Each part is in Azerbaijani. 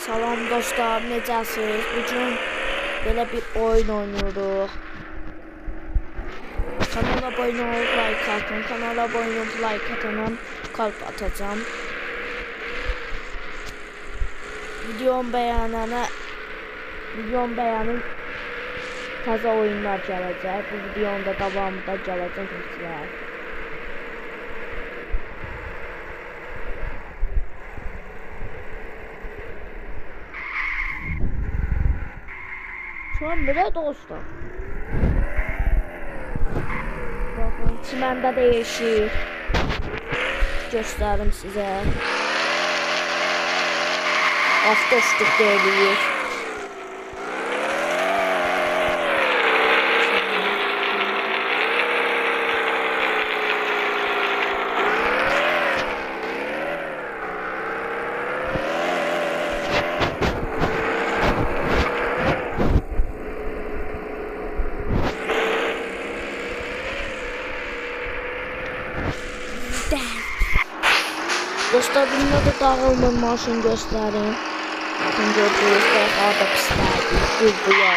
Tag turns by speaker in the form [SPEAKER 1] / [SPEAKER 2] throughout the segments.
[SPEAKER 1] Salam dostlar, necəsiniz? Bugün belə bir oyun oynuyoruz. Kanala abone olup like atın. Kanala abone olup like atana kalp atacağım. Videom beğenin. Taze oyunlar gələcək. Bu videonun da davamında gələcək sizlər. Şu an böyle dostum. Bakın çimende değişir. Göstereyim size. Avtostuk değiliyor. Dostlar, bunda da dağılma maşın göstereyim. Bakın gördüğünüz daha da pislerdi. Bu ya.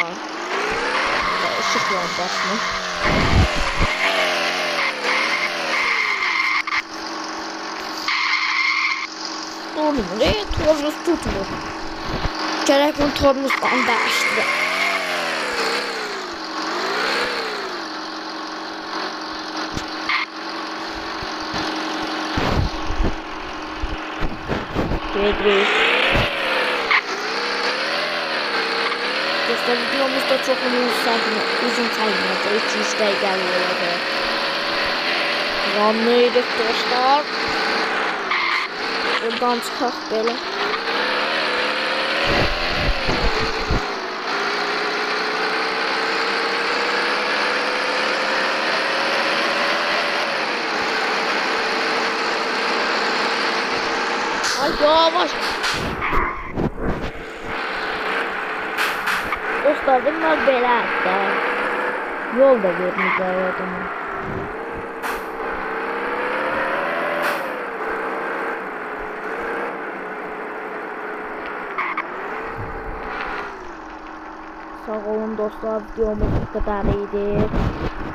[SPEAKER 1] Işık lambasını. Durmuyor. Tornuz tutmuyor. Gerek bunu tornuzdan değiştirelim. Geliyoruz. Dostlar, videomuzda çok uzun sayılmaz. 2-3 dakika geliyor. Yanlıydık dostlar. Buradan çıkak böyle. Ay yavaş. Dostlar, bunlar belə də. Yol da verməyəcək adamı. Sağ olun dostlar, videomuz bu qədər idi.